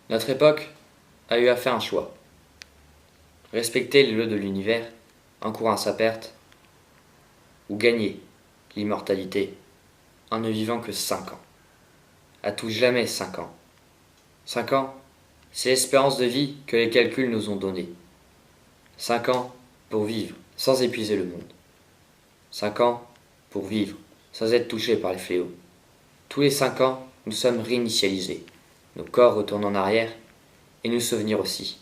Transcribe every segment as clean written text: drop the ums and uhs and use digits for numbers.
Notre époque a eu à faire un choix. Respecter les lois de l'univers, encourant à sa perte, ou gagner l'immortalité en ne vivant que 5 ans. À tout jamais 5 ans. 5 ans, c'est l'espérance de vie que les calculs nous ont donnée. 5 ans pour vivre sans épuiser le monde. 5 ans pour vivre sans être touché par les fléaux. Tous les 5 ans, nous sommes réinitialisés. Nos corps retournent en arrière et nos souvenirs aussi.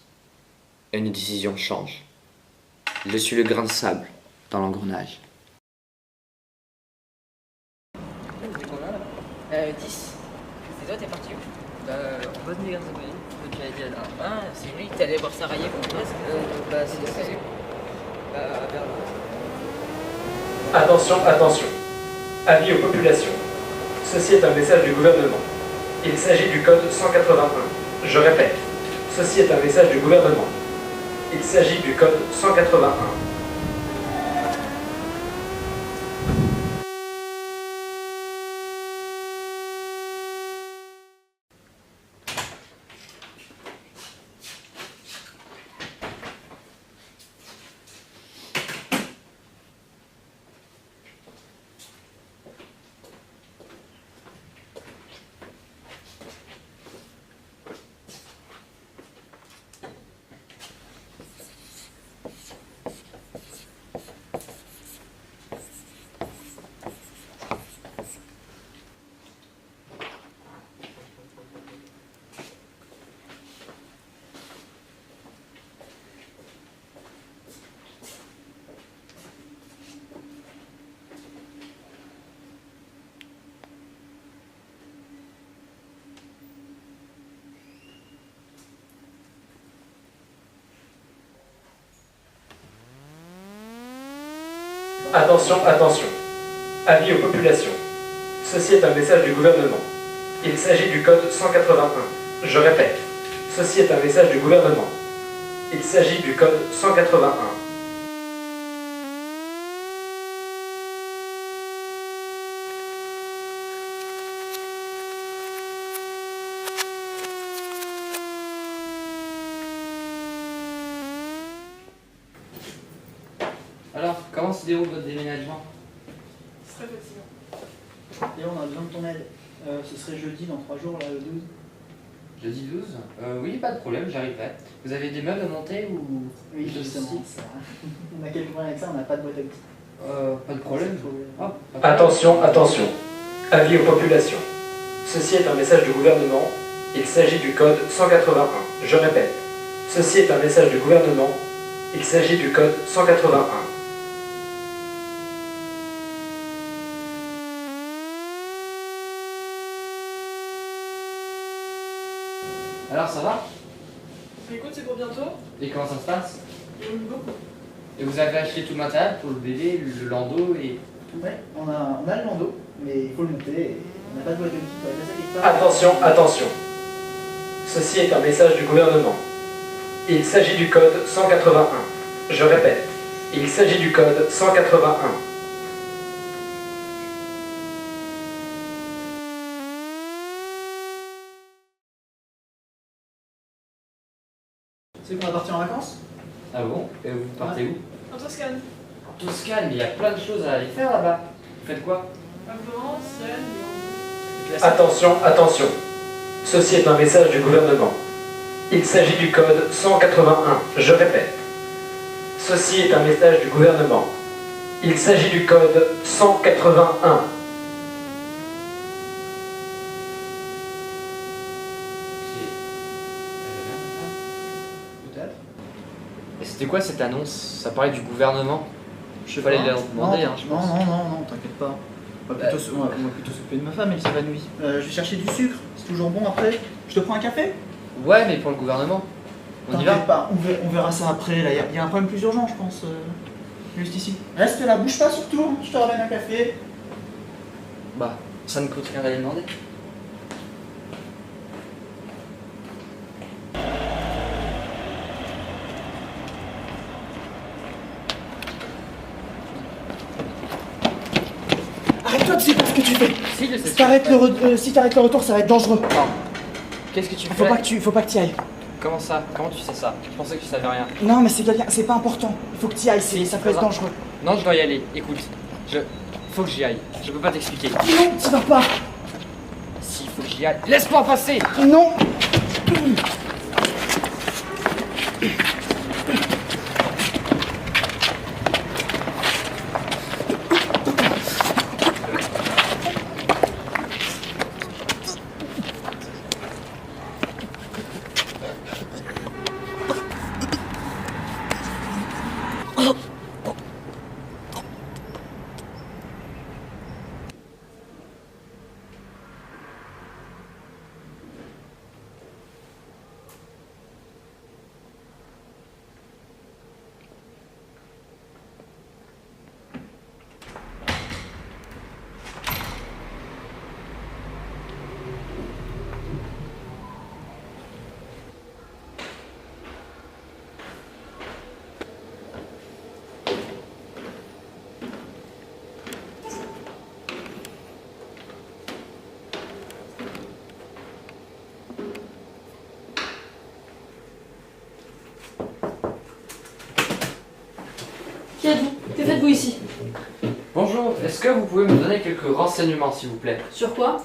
Et nos décisions changent. Je suis le grain de sable dans l'engrenage. 10. C'est toi, t'es parti où En Bosnie-Herzégovine. Tu as dit là. Ah, c'est lui, t'es allé voir Sarajevo presque. Bah, c'est ça. Vers Attention, attention. Avis aux populations. Ceci est un message du gouvernement. Il s'agit du code 181. Je répète, ceci est un message du gouvernement. Il s'agit du code 181. Attention, attention. Avis aux populations. Ceci est un message du gouvernement. Il s'agit du code 181. Je répète, ceci est un message du gouvernement. Il s'agit du code 181. Alors, comment se déroule votre déménagement? C'est très fatigant. Léon, on a besoin de ton aide. Ce serait jeudi dans 3 jours, là, le 12. Jeudi 12 Oui, pas de problème, j'arriverai. Vous avez des meubles à monter ou... Oui, justement. Ça. On a quelques problèmes avec ça, on n'a pas de boîte à outils. Pas de problème. Ah, pas de Attention, attention. Avis aux populations. Ceci est un message du gouvernement. Il s'agit du code 181. Je répète, ceci est un message du gouvernement. Il s'agit du code 181. Alors, ça va? Écoute, c'est pour bientôt. Et comment ça se passe? J'aime beaucoup. Et vous avez acheté tout le matériel pour le bébé, le landau et... Ouais, on a le landau, mais il faut le monter et on n'a pas de boîte à outils pour la placer quelque part. Attention, attention. Ceci est un message du gouvernement. Il s'agit du code 181. Je répète, il s'agit du code 181. C'est qu'on va partir en vacances? Ah bon? Et vous partez où? En Toscane. En Toscane, mais il y a plein de choses à aller faire là-bas. Vous faites quoi? À Florence, Sienne, Lyon. Attention, attention. Ceci est un message du gouvernement. Il s'agit du code 181. Je répète. Ceci est un message du gouvernement. Il s'agit du code 181. Peut-être. Et c'était quoi cette annonce? Ça parlait du gouvernement? Je fallait leur demander, non, hein, je pense. non, t'inquiète pas. On va plutôt s'occuper de ma femme, elle s'évanouit. Je vais chercher du sucre, c'est toujours bon après. Je te prends un café? Ouais, mais pour le gouvernement. On y va? T'inquiète pas, on verra ça après. Là, il y a un problème plus urgent, je pense. Juste ici. Reste là, bouge pas surtout, hein. Je te ramène un café. Bah, ça ne coûte rien d'aller demander. Arrête-toi de sais pas ce que tu fais. Si, je sais. Si t'arrêtes le retour, ça va être dangereux. Qu'est-ce que tu Faut fais? pas que tu y ailles. Comment ça? Comment tu sais ça? Je pensais que tu savais rien. Non, mais c'est quelqu'un, c'est pas important. Il faut que tu y ailles, ça peut être dangereux. Non, je dois y aller. Écoute, faut que j'y aille. Je peux pas t'expliquer. Non, tu vas pas. Si, faut que j'y aille. Laisse-moi passer! Non. Qui êtes-vous? Que faites-vous ici? Bonjour, est-ce que vous pouvez me donner quelques renseignements s'il vous plaît? Sur quoi?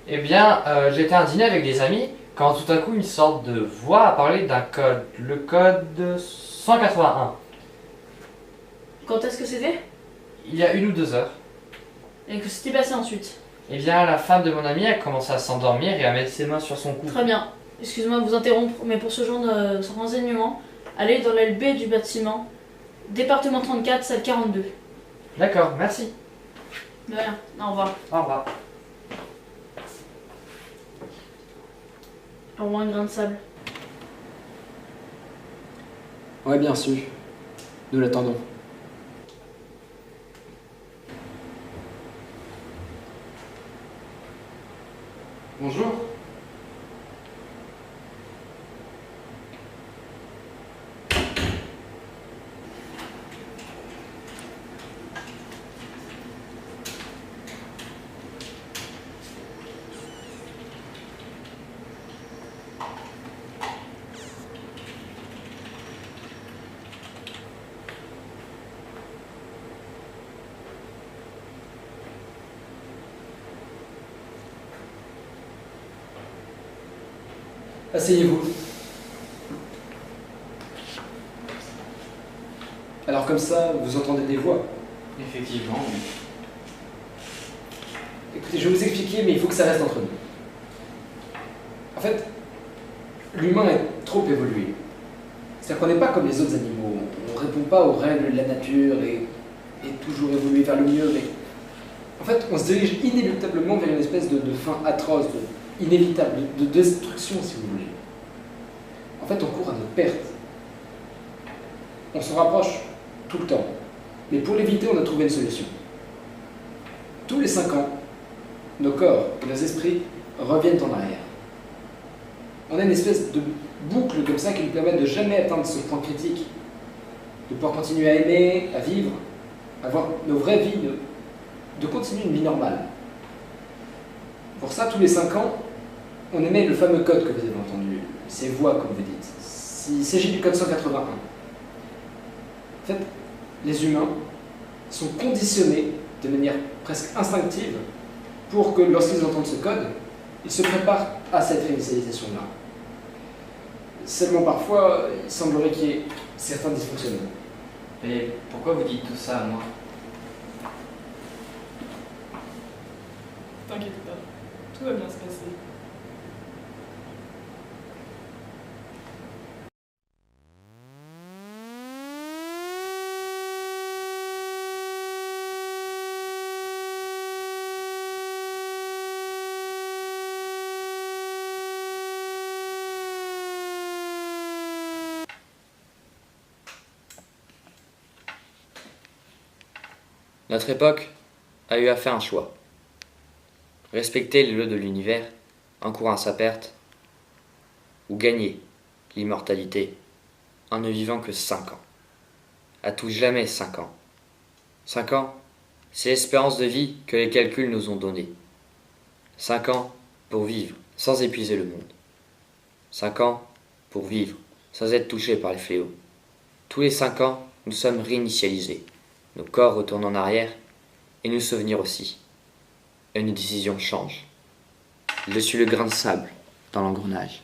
Eh bien, j'étais à un dîner avec des amis quand tout à coup une sorte de voix a parlé d'un code, le code 181. Quand est-ce que c'était? Il y a 1 ou 2 heures. Et que s'était passé ensuite? Eh bien, la femme de mon ami a commencé à s'endormir et à mettre ses mains sur son cou. Très bien. Excuse-moi de vous interrompre, mais pour ce genre de renseignement, allez dans l'aile B du bâtiment, département 34, salle 42. D'accord, merci. De rien. Au revoir. Au revoir. Au revoir, un grain de sable. Ouais, bien sûr. Nous l'attendons. Bonjour. Asseyez-vous. Alors comme ça, vous entendez des voix. Effectivement, oui. Écoutez, je vais vous expliquer, mais il faut que ça reste entre nous. En fait, l'humain est trop évolué. C'est-à-dire qu'on n'est pas comme les autres animaux. On ne répond pas aux règles de la nature et toujours évoluer vers le mieux. Mais en fait, on se dirige inéluctablement vers une espèce de fin atroce, inévitable, de destruction, si vous voulez. En fait, on court à notre perte. On s'en rapproche tout le temps. Mais pour l'éviter, on a trouvé une solution. Tous les 5 ans, nos corps et nos esprits reviennent en arrière. On a une espèce de boucle comme ça qui nous permet de jamais atteindre ce point critique, de pouvoir continuer à aimer, à vivre, à avoir nos vraies vies, de continuer une vie normale. Pour ça, tous les 5 ans, on émet le fameux code que vous avez entendu, ces voix, comme vous dites. Il s'agit du code 181. En fait, les humains sont conditionnés de manière presque instinctive pour que lorsqu'ils entendent ce code, ils se préparent à cette réinitialisation-là. Seulement parfois, il semblerait qu'il y ait certains dysfonctionnements. Et pourquoi vous dites tout ça à moi? T'inquiète pas, tout va bien se passer. Notre époque a eu à faire un choix. Respecter les lois de l'univers en courant à sa perte, ou gagner l'immortalité en ne vivant que 5 ans. À tout jamais 5 ans. 5 ans, c'est l'espérance de vie que les calculs nous ont donnée. 5 ans pour vivre sans épuiser le monde. 5 ans pour vivre, sans être touchés par les fléaux. Tous les 5 ans, nous sommes réinitialisés. Nos corps retournent en arrière, et nos souvenirs aussi. Et nos décisions changent. Je suis le grain de sable dans l'engrenage.